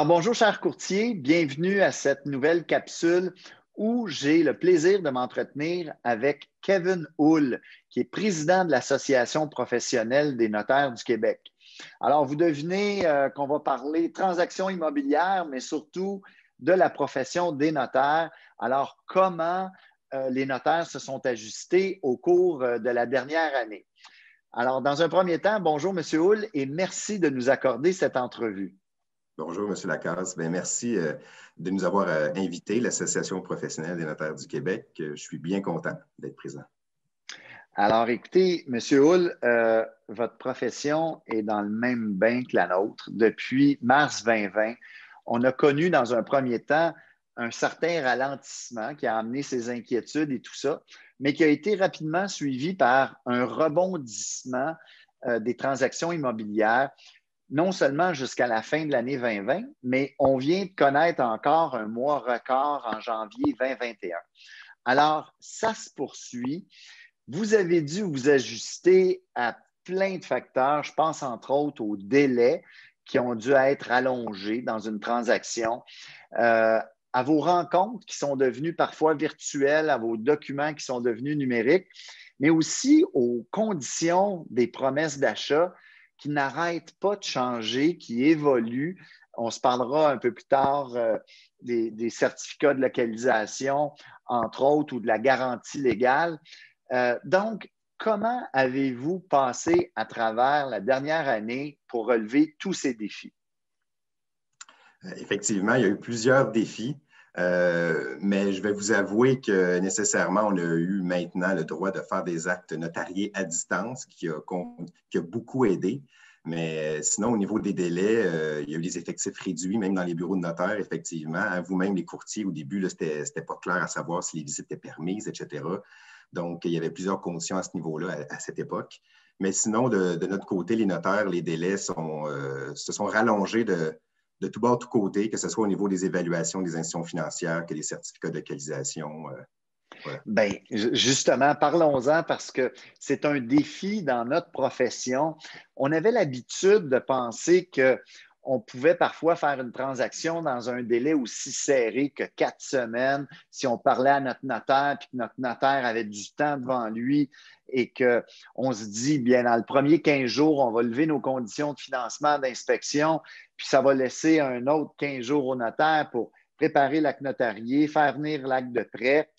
Alors, bonjour, chers courtiers. Bienvenue à cette nouvelle capsule où j'ai le plaisir de m'entretenir avec Kevin Hull, qui est président de l'Association professionnelle des notaires du Québec. Alors, vous devinez qu'on va parler transactions immobilières, mais surtout de la profession des notaires. Alors, comment les notaires se sont ajustés au cours de la dernière année. Alors, dans un premier temps, bonjour, M. Hull, et merci de nous accorder cette entrevue. Bonjour, M. Lacasse. Bien, merci de nous avoir invités, l'Association professionnelle des notaires du Québec. Je suis bien content d'être présent. Alors, écoutez, M. Hull, votre profession est dans le même bain que la nôtre. Depuis mars 2020, on a connu dans un premier temps un certain ralentissement qui a amené ses inquiétudes et tout ça, mais qui a été rapidement suivi par un rebondissement des transactions immobilières, non seulement jusqu'à la fin de l'année 2020, mais on vient de connaître encore un mois record en janvier 2021. Alors, ça se poursuit. Vous avez dû vous ajuster à plein de facteurs. Je pense entre autres aux délais qui ont dû être allongés dans une transaction, à vos rencontres qui sont devenues parfois virtuelles, à vos documents qui sont devenus numériques, mais aussi aux conditions des promesses d'achat qui n'arrêtent pas de changer, qui évoluent. On se parlera un peu plus tard des certificats de localisation, entre autres, ou de la garantie légale. Donc, comment avez-vous passé à travers la dernière année pour relever tous ces défis? Effectivement, il y a eu plusieurs défis, mais je vais vous avouer que nécessairement, on a eu maintenant le droit de faire des actes notariés à distance qui a beaucoup aidé. Mais sinon, au niveau des délais, il y a eu des effectifs réduits, même dans les bureaux de notaire, effectivement. Vous-même, les courtiers, au début, ce n'était pas clair à savoir si les visites étaient permises, etc. Donc, il y avait plusieurs conditions à ce niveau-là à cette époque. Mais sinon, de notre côté, les notaires, les délais se sont rallongés de tout bord, de tout côté, que ce soit au niveau des évaluations des institutions financières que des certificats de localisation. Voilà. Bien, justement, parlons-en parce que c'est un défi dans notre profession. On avait l'habitude de penser qu'on pouvait parfois faire une transaction dans un délai aussi serré que 4 semaines si on parlait à notre notaire puis que notre notaire avait du temps devant lui et qu'on se dit, bien, dans le premier 15 jours, on va lever nos conditions de financement, d'inspection, puis ça va laisser un autre 15 jours au notaire pour préparer l'acte notarié, faire venir l'acte de prêt,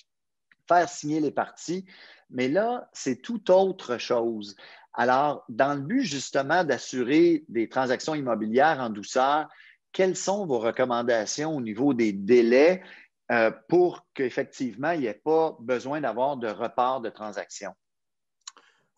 faire signer les parties. Mais là, c'est tout autre chose. Alors, dans le but justement d'assurer des transactions immobilières en douceur, quelles sont vos recommandations au niveau des délais pour qu'effectivement, il n'y ait pas besoin d'avoir de report de transactions?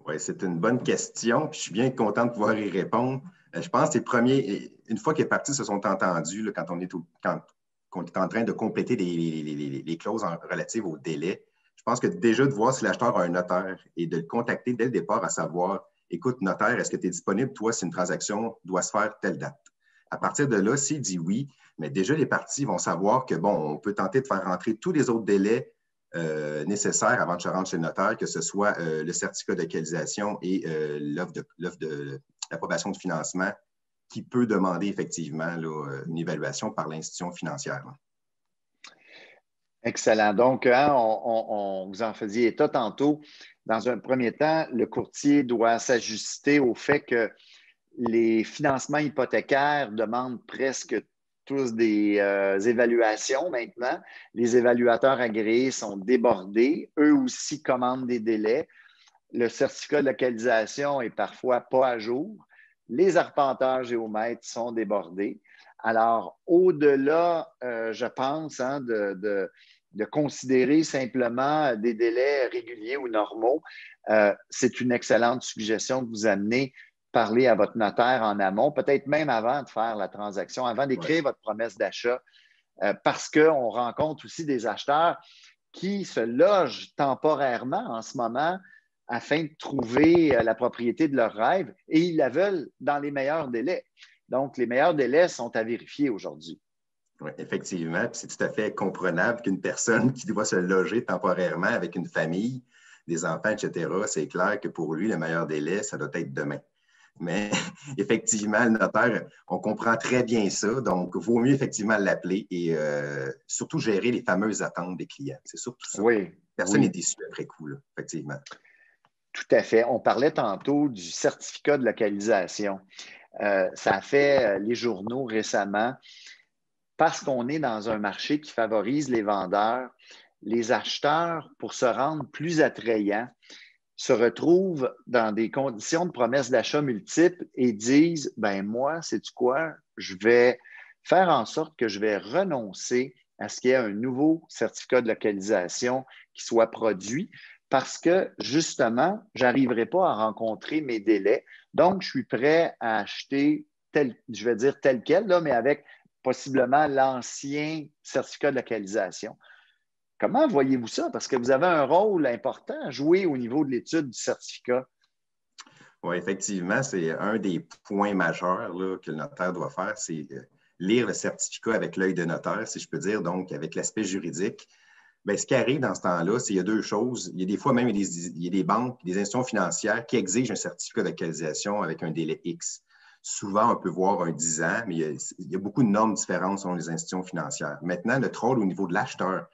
Oui, c'est une bonne question. Puis je suis bien content de pouvoir y répondre. Je pense que les premiers, une fois que les parties se sont entendues, là, quand on est en train de compléter les clauses relatives au délai, je pense que déjà de voir si l'acheteur a un notaire et de le contacter dès le départ à savoir, écoute, notaire, est-ce que tu es disponible, toi, si une transaction doit se faire telle date? À partir de là, s'il dit oui, mais déjà les parties vont savoir que, bon, on peut tenter de faire rentrer tous les autres délais nécessaires avant de se rendre chez le notaire, que ce soit le certificat de localisation et l'offre de l'approbation de financement qui peut demander effectivement là, une évaluation par l'institution financière. Là. Excellent. Donc, vous en faisiez état tantôt. Dans un premier temps, le courtier doit s'ajuster au fait que les financements hypothécaires demandent presque tous des évaluations maintenant. Les évaluateurs agréés sont débordés. Eux aussi commandent des délais. Le certificat de localisation est parfois pas à jour. Les arpenteurs géomètres sont débordés. Alors, au-delà, je pense, de considérer simplement des délais réguliers ou normaux, c'est une excellente suggestion que vous amenez parler à votre notaire en amont, peut-être même avant de faire la transaction, avant d'écrire votre promesse d'achat, parce qu'on rencontre aussi des acheteurs qui se logent temporairement en ce moment afin de trouver la propriété de leur rêve et ils la veulent dans les meilleurs délais. Donc, les meilleurs délais sont à vérifier aujourd'hui. Oui, effectivement. Puis c'est tout à fait comprenable qu'une personne qui doit se loger temporairement avec une famille, des enfants, etc., c'est clair que pour lui, le meilleur délai, ça doit être demain. Mais effectivement, le notaire, on comprend très bien ça. Donc, il vaut mieux effectivement l'appeler et surtout gérer les fameuses attentes des clients. C'est surtout ça. Oui, Personne n'est oui, déçu après coup, là, effectivement. tout à fait. On parlait tantôt du certificat de localisation. Ça a fait les journaux récemment parce qu'on est dans un marché qui favorise les vendeurs. Les acheteurs, pour se rendre plus attrayants, se retrouvent dans des conditions de promesses d'achat multiples et disent, ben moi, sais-tu quoi, je vais faire en sorte que je vais renoncer à ce qu'il y ait un nouveau certificat de localisation qui soit produit parce que, justement, je n'arriverai pas à rencontrer mes délais. Donc, je suis prêt à acheter tel, je vais dire tel quel, là, mais avec possiblement l'ancien certificat de localisation. Comment voyez-vous ça? Parce que vous avez un rôle important à jouer au niveau de l'étude du certificat. Oui, effectivement, c'est un des points majeurs là, que le notaire doit faire, c'est lire le certificat avec l'œil de notaire, si je peux dire, donc avec l'aspect juridique. Bien, ce qui arrive dans ce temps-là, c'est qu'il y a deux choses. Il y a des fois même il y a des banques, des institutions financières qui exigent un certificat d'actualisation avec un délai X. Souvent, on peut voir un 10 ans, mais il y a beaucoup de normes différentes selon les institutions financières. Maintenant, notre rôle au niveau de l'acheteur,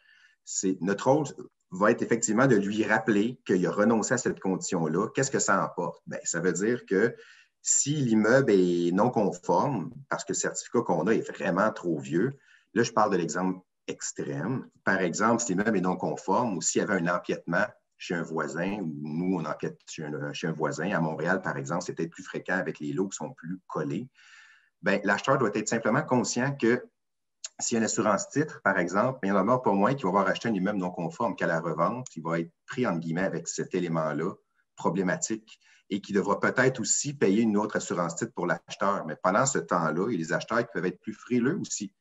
notre rôle va être effectivement de lui rappeler qu'il a renoncé à cette condition-là. Qu'est-ce que ça emporte? Bien, ça veut dire que si l'immeuble est non conforme, parce que le certificat qu'on a est vraiment trop vieux, là, je parle de l'exemple extrême. Par exemple, si l'immeuble est non conforme ou s'il y avait un empiètement chez un voisin ou nous, on empiète chez un voisin. À Montréal, par exemple, c'est peut-être plus fréquent avec les lots qui sont plus collés. Bien, l'acheteur doit être simplement conscient que s'il y a une assurance titre, par exemple, il y en a pas moins qui va avoir acheté un immeuble non conforme qu'à la revente, qui va être pris, entre guillemets, avec cet élément-là problématique et qui devra peut-être aussi payer une autre assurance titre pour l'acheteur. Mais pendant ce temps-là, il y a des acheteurs qui peuvent être plus frileux aussi.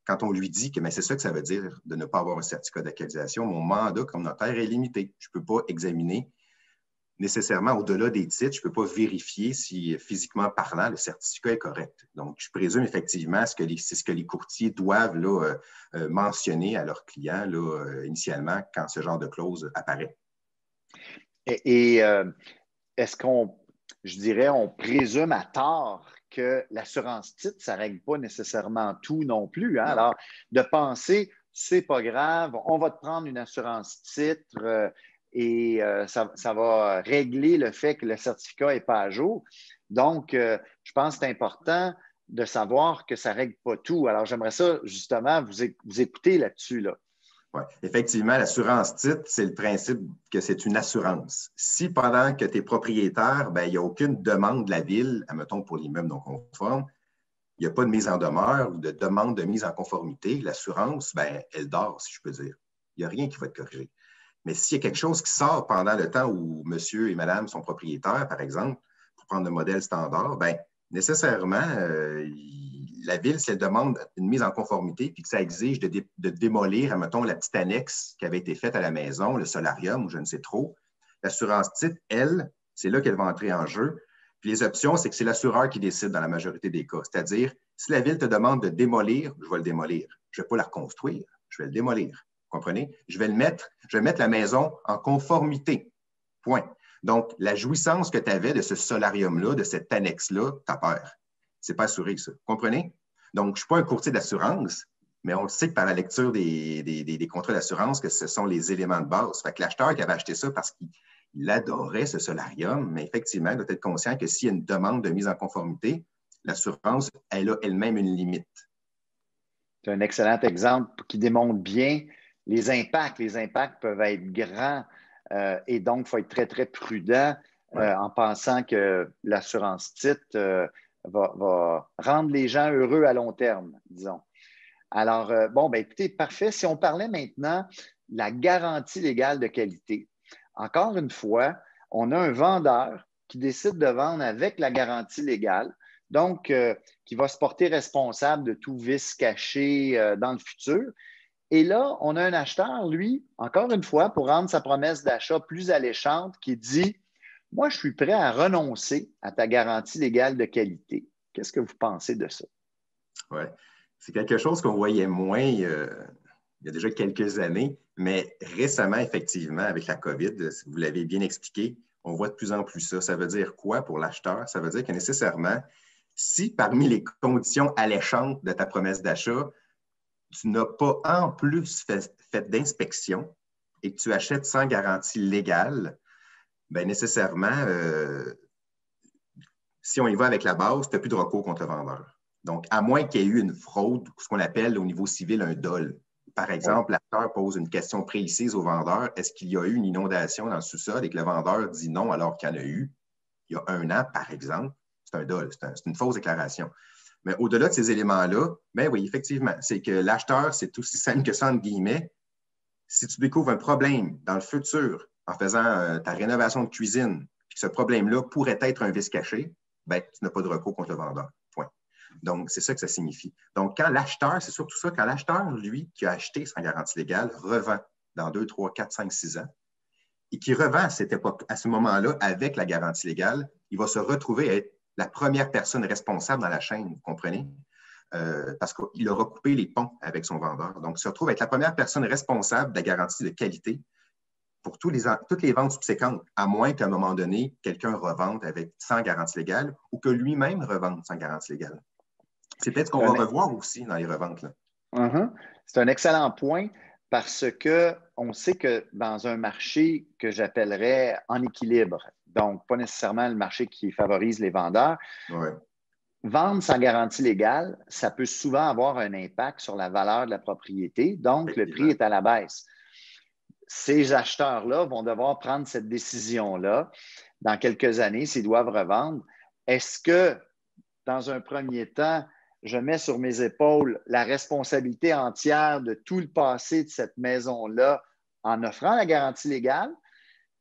Quand on lui dit que c'est ça que ça veut dire de ne pas avoir un certificat d'actualisation, mon mandat comme notaire est limité. Je ne peux pas examiner nécessairement au-delà des titres, je ne peux pas vérifier si physiquement parlant, le certificat est correct. Donc, je présume effectivement c'est ce que les courtiers doivent là, mentionner à leurs clients là, initialement quand ce genre de clause apparaît. Et est-ce qu'on, je dirais, on présume à tort que l'assurance titre, ça ne règle pas nécessairement tout non plus. Hein? Non. Alors, de penser, c'est pas grave, on va te prendre une assurance titre et ça va régler le fait que le certificat n'est pas à jour. Donc, je pense que c'est important de savoir que ça ne règle pas tout. Alors, j'aimerais ça, justement, vous écouter là-dessus. Là. Ouais. Effectivement, l'assurance titre, c'est le principe que c'est une assurance. Si pendant que tu es propriétaire, ben, il n'y a aucune demande de la ville, admettons pour l'immeuble non conforme, il n'y a pas de mise en demeure ou de demande de mise en conformité, l'assurance, ben, elle dort, si je peux dire. Il n'y a rien qui va être corrigé. Mais s'il y a quelque chose qui sort pendant le temps où monsieur et madame sont propriétaires, par exemple, pour prendre le modèle standard, ben, nécessairement, la ville, si elle demande une mise en conformité puis que ça exige de démolir, admettons, la petite annexe qui avait été faite à la maison, le solarium ou je ne sais trop, l'assurance titre, elle, c'est là qu'elle va entrer en jeu. Puis les options, c'est que c'est l'assureur qui décide dans la majorité des cas. C'est-à-dire, si la ville te demande de démolir, je vais le démolir. Je ne vais pas la reconstruire, je vais le démolir. Vous comprenez? Je vais mettre la maison en conformité. Point. Donc, la jouissance que tu avais de ce solarium-là, de cette annexe-là, tu perds. Ce n'est pas assuré, ça. Vous comprenez? Donc, je ne suis pas un courtier d'assurance, mais on sait que par la lecture des contrats d'assurance, que ce sont les éléments de base. Fait que l'acheteur qui avait acheté ça parce qu'il adorait ce solarium, mais effectivement, il doit être conscient que s'il y a une demande de mise en conformité, l'assurance, elle a elle-même une limite. C'est un excellent exemple qui démontre bien les impacts. Les impacts peuvent être grands et donc il faut être très, très prudent en pensant que l'assurance titre va rendre les gens heureux à long terme, disons. Alors, bon, ben écoutez, parfait. Si on parlait maintenant de la garantie légale de qualité. Encore une fois, on a un vendeur qui décide de vendre avec la garantie légale, donc qui va se porter responsable de tout vice caché dans le futur. Et là, on a un acheteur, lui, encore une fois, pour rendre sa promesse d'achat plus alléchante, qui dit, moi, je suis prêt à renoncer à ta garantie légale de qualité. Qu'est-ce que vous pensez de ça? Oui, c'est quelque chose qu'on voyait moins il y a déjà quelques années, mais récemment, effectivement, avec la COVID, vous l'avez bien expliqué, On voit de plus en plus ça. Ça veut dire quoi pour l'acheteur? Ça veut dire que nécessairement, si parmi les conditions alléchantes de ta promesse d'achat, tu n'as pas en plus fait d'inspection et que tu achètes sans garantie légale, bien nécessairement, si on y va avec la base, tu n'as plus de recours contre le vendeur. Donc, à moins qu'il y ait eu une fraude, ce qu'on appelle au niveau civil un dol. Par exemple, l'acheteur pose une question précise au vendeur, est-ce qu'il y a eu une inondation dans le sous-sol et que le vendeur dit non alors qu'il y en a eu, il y a 1 an, par exemple, c'est un dol, c'est une fausse déclaration. Mais au-delà de ces éléments-là, bien oui, effectivement, c'est que l'acheteur, c'est aussi simple que ça, entre guillemets. Si tu découvres un problème dans le futur en faisant ta rénovation de cuisine, puis que ce problème-là pourrait être un vice caché, bien, tu n'as pas de recours contre le vendeur. Point. Donc, c'est ça que ça signifie. Donc, quand l'acheteur, c'est surtout ça, quand l'acheteur, lui, qui a acheté sans garantie légale, revend dans 2, 3, 4, 5, 6 ans, et qui revend à cette époque, à ce moment-là, avec la garantie légale, il va se retrouver à être la première personne responsable dans la chaîne, vous comprenez? Parce qu'il a recoupé les ponts avec son vendeur. Donc, il se retrouve à être la première personne responsable de la garantie de qualité pour toutes les ventes subséquentes, à moins qu'à un moment donné, quelqu'un revende sans garantie légale ou que lui-même revende sans garantie légale. C'est peut-être ce qu'on va revoir aussi dans les reventes. Là. C'est un excellent point parce qu'on sait que dans un marché que j'appellerais en équilibre, donc pas nécessairement le marché qui favorise les vendeurs, vendre sans garantie légale, ça peut souvent avoir un impact sur la valeur de la propriété, donc le prix est à la baisse. Ces acheteurs-là vont devoir prendre cette décision-là dans quelques années s'ils doivent revendre. Est-ce que, dans un premier temps, je mets sur mes épaules la responsabilité entière de tout le passé de cette maison-là en offrant la garantie légale?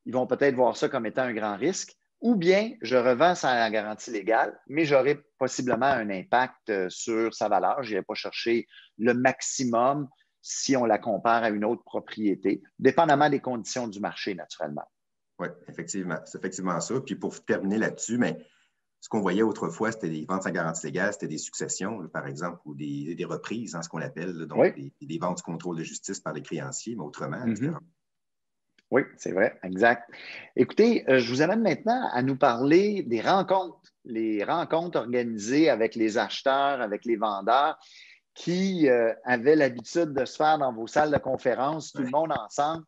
Ils vont peut-être voir ça comme étant un grand risque. Ou bien je revends sans la garantie légale, mais j'aurai possiblement un impact sur sa valeur. Je n'irai pas chercher le maximum si on la compare à une autre propriété, dépendamment des conditions du marché, naturellement. Oui, effectivement. C'est effectivement ça. Puis pour terminer là-dessus, mais ce qu'on voyait autrefois, c'était des ventes sans garantie légale, c'était des successions, par exemple, ou des reprises, hein, ce qu'on appelle, donc des ventes du contrôle de justice par les créanciers, mais autrement, etc. Oui, c'est vrai, exact. Écoutez, je vous amène maintenant à nous parler des rencontres, les rencontres organisées avec les acheteurs, avec les vendeurs qui avaient l'habitude de se faire dans vos salles de conférence, tout le monde ensemble.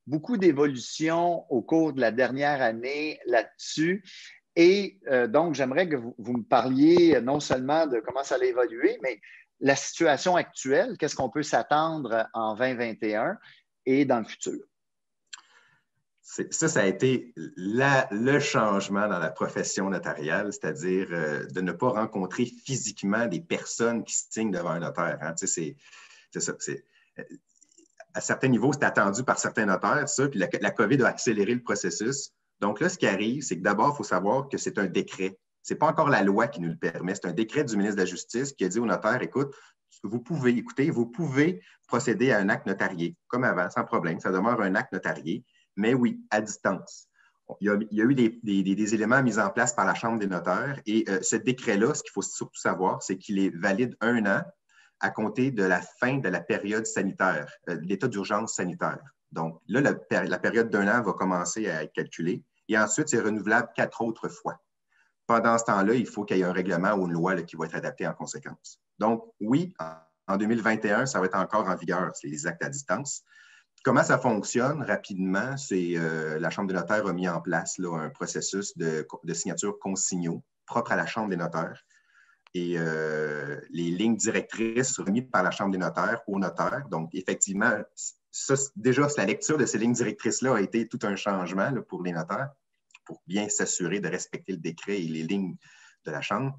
Beaucoup d'évolutions au cours de la dernière année là-dessus. Et donc, j'aimerais que vous me parliez non seulement de comment ça a évolué, mais la situation actuelle, qu'est-ce qu'on peut s'attendre en 2021 et dans le futur? Ça a été le changement dans la profession notariale, c'est-à-dire de ne pas rencontrer physiquement des personnes qui signent devant un notaire. Hein. Tu sais, c'est ça. À certains niveaux, c'est attendu par certains notaires, ça, puis la COVID a accéléré le processus. Donc là, ce qui arrive, c'est que d'abord, il faut savoir que c'est un décret. Ce n'est pas encore la loi qui nous le permet. C'est un décret du ministre de la Justice qui a dit au notaire, écoute, vous pouvez procéder à un acte notarié, comme avant, sans problème. Ça demeure un acte notarié. Mais oui, à distance. Il y a eu des éléments mis en place par la Chambre des notaires et ce décret-là, ce qu'il faut surtout savoir, c'est qu'il est valide 1 an à compter de la fin de la période sanitaire, l'état d'urgence sanitaire. Donc là, la période d'1 an va commencer à être calculée et ensuite, c'est renouvelable 4 autres fois. Pendant ce temps-là, il faut qu'il y ait un règlement ou une loi là, qui va être adaptée en conséquence. Donc oui, en 2021, ça va être encore en vigueur, c'est les actes à distance. Comment ça fonctionne rapidement? C'est la Chambre des notaires a mis en place là, un processus de signature consignaux propre à la Chambre des notaires. Et les lignes directrices remises par la Chambre des notaires aux notaires. Donc, effectivement, déjà, la lecture de ces lignes directrices-là a été tout un changement là, pour les notaires, pour bien s'assurer de respecter le décret et les lignes de la Chambre.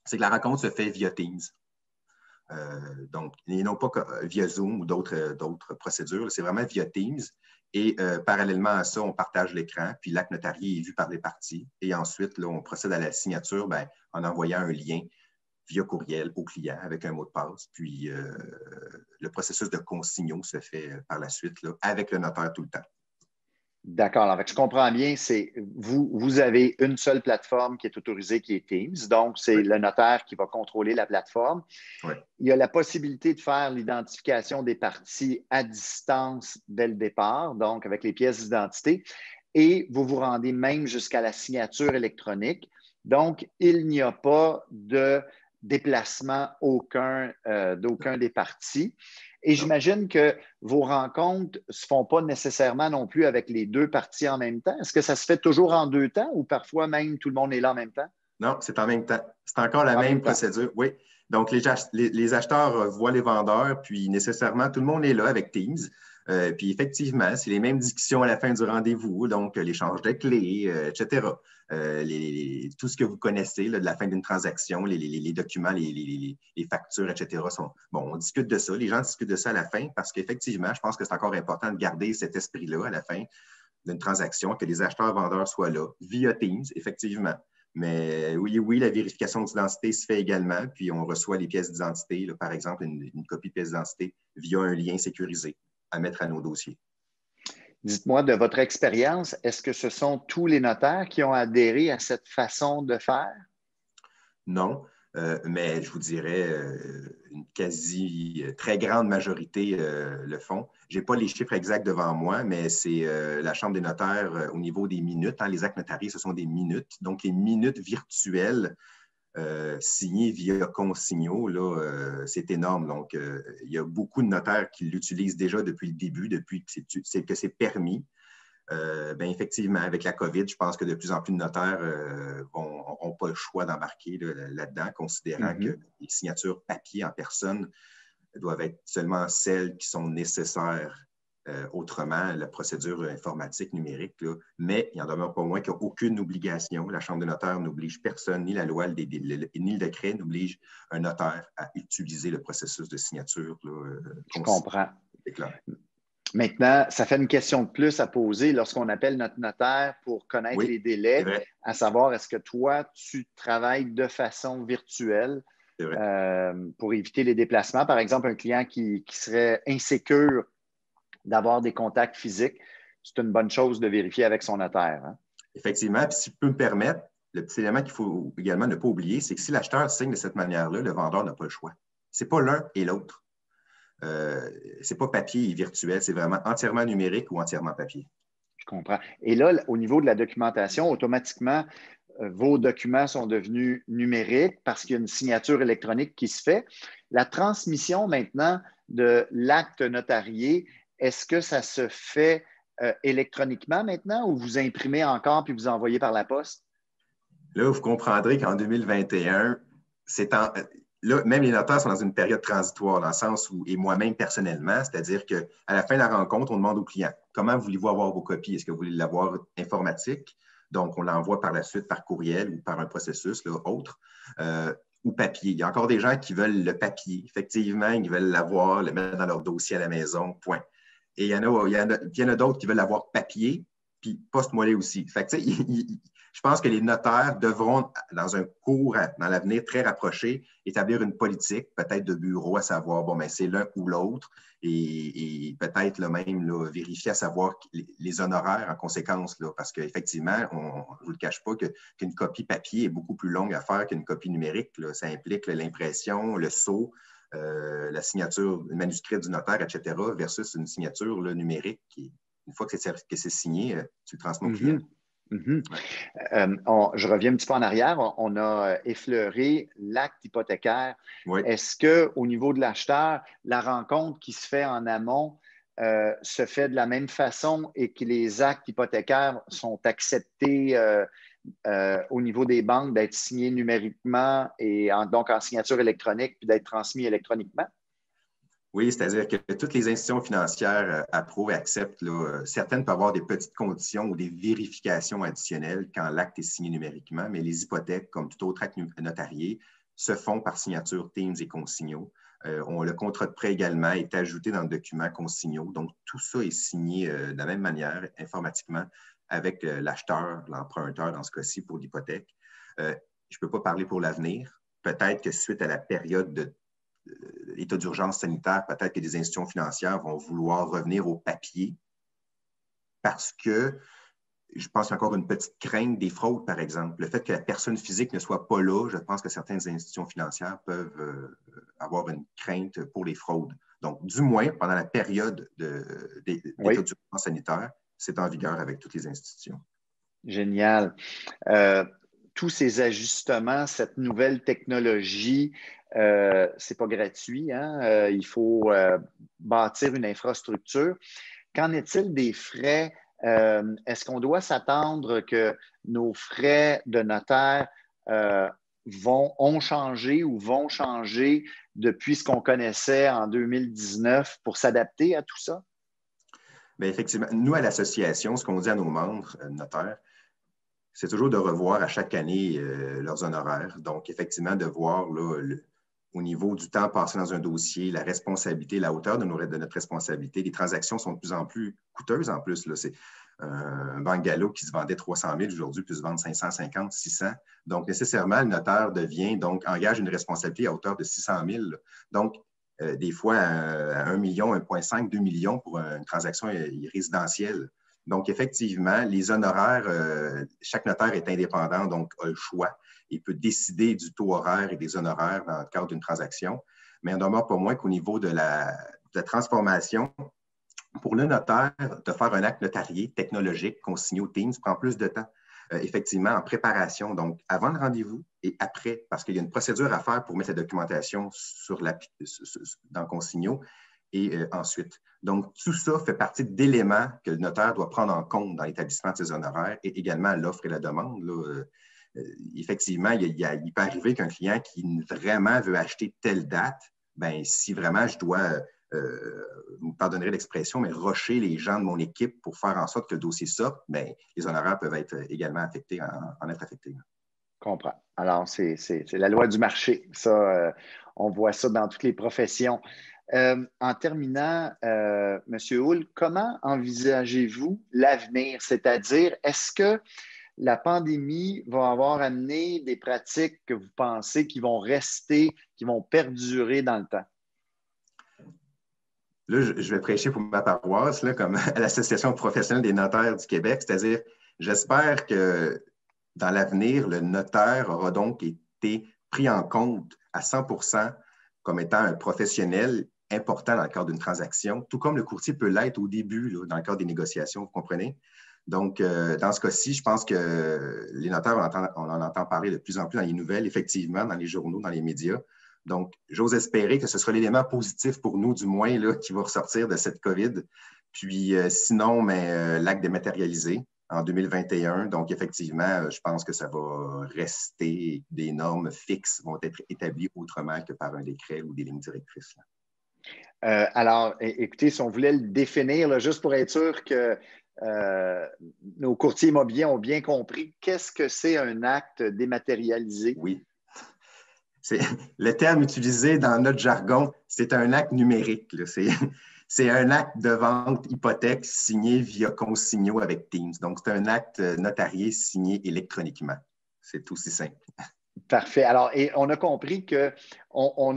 C'est que la rencontre se fait via Teams. Donc, et non pas via Zoom ou d'autres procédures, c'est vraiment via Teams. Et parallèlement à ça, on partage l'écran, puis l'acte notarié est vu par les parties. Et ensuite, là, on procède à la signature en envoyant un lien via courriel au client avec un mot de passe. Puis, le processus de consignaux se fait par la suite là, avec le notaire tout le temps. D'accord. Alors, je comprends bien, c'est vous avez une seule plateforme qui est autorisée, qui est Teams. Donc, c'est le notaire qui va contrôler la plateforme. Oui. Il y a la possibilité de faire l'identification des parties à distance dès le départ, donc avec les pièces d'identité. et vous vous rendez même jusqu'à la signature électronique. Donc, il n'y a pas de déplacement d'aucun des parties. Et j'imagine que vos rencontres ne se font pas nécessairement non plus avec les deux parties en même temps. Est-ce que ça se fait toujours en deux temps ou parfois même tout le monde est là en même temps? Non, c'est en même temps. C'est encore la En même même temps. procédure, oui. Donc, les acheteurs voient les vendeurs, puis nécessairement, tout le monde est là avec Teams. Puis effectivement, c'est les mêmes discussions à la fin du rendez-vous, donc l'échange de clés, etc. Tout ce que vous connaissez là, de la fin d'une transaction, les documents, les factures, etc. Bon, on discute de ça, les gens discutent de ça à la fin parce qu'effectivement, je pense que c'est encore important de garder cet esprit-là à la fin d'une transaction, que les acheteurs-vendeurs soient là, via Teams, effectivement. Mais oui, la vérification d'identité se fait également, puis on reçoit les pièces d'identité, par exemple, une copie de pièce d'identité via un lien sécurisé à mettre à nos dossiers. Dites-moi, de votre expérience, est-ce que ce sont tous les notaires qui ont adhéré à cette façon de faire? Non, mais je vous dirais une quasi très grande majorité le font. Je n'ai pas les chiffres exacts devant moi, mais c'est la Chambre des notaires au niveau des minutes. Hein, les actes notariés, ce sont des minutes. Donc, les minutes virtuelles signées via consignaux, là, c'est énorme. Donc, il y a beaucoup de notaires qui l'utilisent déjà depuis le début, depuis que c'est permis. Effectivement, avec la COVID, je pense que de plus en plus de notaires n'auront pas le choix d'embarquer là-dedans, considérant que les signatures papier en personne doivent être seulement celles qui sont nécessaires. Autrement, la procédure informatique numérique, là, mais il n'en demeure pas moins qu'il n'y a aucune obligation. La Chambre des notaires n'oblige personne, ni la loi, ni le décret n'oblige un notaire à utiliser le processus de signature. Là, je comprends. C'est clair. Maintenant, ça fait une question de plus à poser lorsqu'on appelle notre notaire pour connaître les délais, à savoir est-ce que toi, tu travailles de façon virtuelle pour éviter les déplacements. Par exemple, un client qui serait insécure d'avoir des contacts physiques, c'est une bonne chose de vérifier avec son notaire. Hein? Effectivement, puis si je peux me permettre, le petit élément qu'il faut également ne pas oublier, c'est que si l'acheteur signe de cette manière-là, le vendeur n'a pas le choix. Ce n'est pas l'un et l'autre. Ce n'est pas papier et virtuel, c'est vraiment entièrement numérique ou entièrement papier. Je comprends. Et là, au niveau de la documentation, automatiquement, vos documents sont devenus numériques parce qu'il y a une signature électronique qui se fait. La transmission maintenant de l'acte notarié, est-ce que ça se fait électroniquement maintenant ou vous imprimez encore puis vous envoyez par la poste? Là, vous comprendrez qu'en 2021, là, même les notaires sont dans une période transitoire, dans le sens où, et moi-même personnellement, c'est-à-dire qu'à la fin de la rencontre, on demande au client comment voulez-vous avoir vos copies? Est-ce que vous voulez l'avoir informatique? Donc, on l'envoie par la suite par courriel ou par un processus là, autre, ou papier. Il y a encore des gens qui veulent le papier. Effectivement, ils veulent l'avoir, le mettre dans leur dossier à la maison, point. Et il y en a d'autres qui veulent l'avoir papier, puis post-moellé aussi. Fait que, je pense que les notaires devront, dans l'avenir très rapproché, établir une politique, peut-être de bureau, à savoir, bon, ben, c'est l'un ou l'autre, et peut-être le même là, vérifier à savoir les honoraires en conséquence, là, parce qu'effectivement, je ne vous le cache pas qu'une copie papier est beaucoup plus longue à faire qu'une copie numérique. Là. Ça implique l'impression, le sceau, la signature, le manuscrit du notaire, etc., versus une signature là, numérique qui, une fois que c'est signé, tu le transmets au client. Je reviens un petit peu en arrière. On a effleuré l'acte hypothécaire. Oui. Est-ce qu'au niveau de l'acheteur, la rencontre qui se fait en amont se fait de la même façon et que les actes hypothécaires sont acceptés au niveau des banques d'être signés numériquement et donc en signature électronique puis d'être transmis électroniquement? Oui, c'est-à-dire que toutes les institutions financières approuvent et acceptent. Là, certaines peuvent avoir des petites conditions ou des vérifications additionnelles quand l'acte est signé numériquement, mais les hypothèques, comme tout autre acte notarié, se font par signature Teams et consignaux. Le contrat de prêt également est ajouté dans le document consignaux. Donc, tout ça est signé de la même manière, informatiquement, avec l'acheteur, l'emprunteur, dans ce cas-ci, pour l'hypothèque. Je ne peux pas parler pour l'avenir. Peut-être que suite à la période de l'état d'urgence sanitaire, peut-être que des institutions financières vont vouloir revenir au papier parce que je pense qu'il y a encore une petite crainte des fraudes, par exemple. Le fait que la personne physique ne soit pas là, je pense que certaines institutions financières peuvent avoir une crainte pour les fraudes. Donc, du moins, pendant la période d'état d'urgence sanitaire, c'est en vigueur avec toutes les institutions. Génial. Tous ces ajustements, cette nouvelle technologie, c'est pas gratuit, hein? Il faut bâtir une infrastructure. Qu'en est-il des frais? Est-ce qu'on doit s'attendre que nos frais de notaire ont changé ou vont changer depuis ce qu'on connaissait en 2019 pour s'adapter à tout ça? Bien, effectivement, nous, à l'association, ce qu'on dit à nos membres notaires, c'est toujours de revoir à chaque année leurs honoraires. Donc, effectivement, de voir là, au niveau du temps passé dans un dossier, la responsabilité, la hauteur de notre responsabilité. Les transactions sont de plus en plus coûteuses en plus. C'est un bungalow qui se vendait 300 000 aujourd'hui peut se vendre 550, 600. Donc, nécessairement, le notaire engage une responsabilité à hauteur de 600 000. Donc, des fois, à 1 million, 1,5, 2 millions pour une transaction résidentielle. Donc, effectivement, les honoraires, chaque notaire est indépendant, donc a le choix et peut décider du taux horaire et des honoraires dans le cadre d'une transaction. Mais il n'en demeure pas moins qu'au niveau de la transformation, pour le notaire, de faire un acte notarié technologique consigné au Teams prend plus de temps, effectivement, en préparation, donc avant le rendez-vous et après, parce qu'il y a une procédure à faire pour mettre la documentation dans Consignio et ensuite. Donc, tout ça fait partie d'éléments que le notaire doit prendre en compte dans l'établissement de ses honoraires et également l'offre et la demande. Là, effectivement, il peut arriver qu'un client qui vraiment veut acheter telle date, bien, si vraiment je dois, vous me pardonnerez l'expression, mais rusher les gens de mon équipe pour faire en sorte que le dossier sorte, bien, les honoraires peuvent être également affectés, en être affectés. Je comprends. Alors, c'est la loi du marché. Ça, on voit ça dans toutes les professions. En terminant, M. Houle, comment envisagez-vous l'avenir? C'est-à-dire, est-ce que la pandémie va avoir amené des pratiques que vous pensez qui vont rester, qui vont perdurer dans le temps? Là, je vais prêcher pour ma paroisse, là, comme à l'Association professionnelle des notaires du Québec, c'est-à-dire, j'espère que dans l'avenir, le notaire aura donc été pris en compte à 100% comme étant un professionnel important dans le cadre d'une transaction, tout comme le courtier peut l'être au début, là, dans le cadre des négociations, vous comprenez? Donc, dans ce cas-ci, je pense que les notaires, on en entend parler de plus en plus dans les nouvelles, effectivement, dans les journaux, dans les médias. Donc, j'ose espérer que ce sera l'élément positif pour nous, du moins, là, qui va ressortir de cette COVID. Puis, sinon, l'acte dématérialisé en 2021. Donc, effectivement, je pense que ça va rester, des normes fixes vont être établies autrement que par un décret ou des lignes directrices. Alors, écoutez, si on voulait le définir, là, juste pour être sûr que nos courtiers immobiliers ont bien compris, qu'est-ce que c'est un acte dématérialisé? Oui. Le terme utilisé dans notre jargon, c'est un acte numérique. C'est un acte de vente hypothèque signé via Consignio avec Teams. Donc, c'est un acte notarié signé électroniquement. C'est aussi simple. Parfait. Alors, et on a compris que en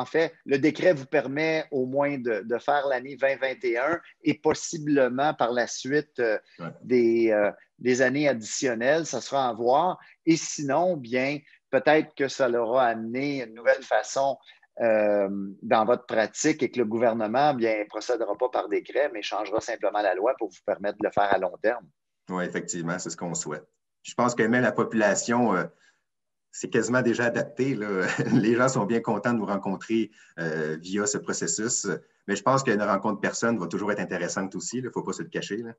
fait, le décret vous permet au moins de faire l'année 2021 et possiblement par la suite des années additionnelles. Ça sera à voir. Et sinon, bien, peut-être que ça leur a amené une nouvelle façon dans votre pratique et que le gouvernement, bien, ne procédera pas par décret, mais changera simplement la loi pour vous permettre de le faire à long terme. Oui, effectivement, c'est ce qu'on souhaite. Je pense que même la population, c'est quasiment déjà adapté. Là. Les gens sont bien contents de nous rencontrer via ce processus. Mais je pense qu'une rencontre personne va toujours être intéressante aussi. Il ne faut pas se le cacher. Là.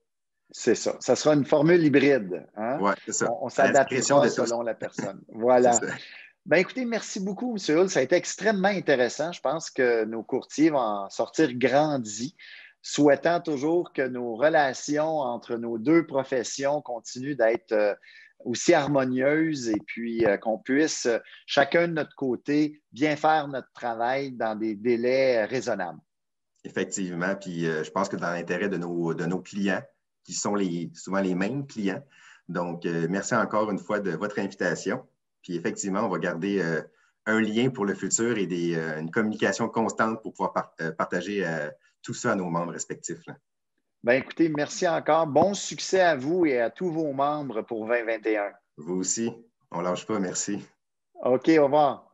C'est ça. Ça sera une formule hybride. Hein? Oui, c'est ça. On s'adaptera selon la personne. Voilà. Ben, écoutez, merci beaucoup, M. Hull. Ça a été extrêmement intéressant. Je pense que nos courtiers vont en sortir grandis, souhaitant toujours que nos relations entre nos deux professions continuent d'être aussi harmonieuses et puis qu'on puisse, chacun de notre côté, bien faire notre travail dans des délais raisonnables. Effectivement. Puis je pense que dans l'intérêt de nos clients, qui sont souvent les mêmes clients. Donc, merci encore une fois de votre invitation. Puis effectivement, on va garder un lien pour le futur et une communication constante pour pouvoir partager tout ça à nos membres respectifs. Bien, écoutez, merci encore. Bon succès à vous et à tous vos membres pour 2021. Vous aussi. On ne lâche pas. Merci. OK, au revoir.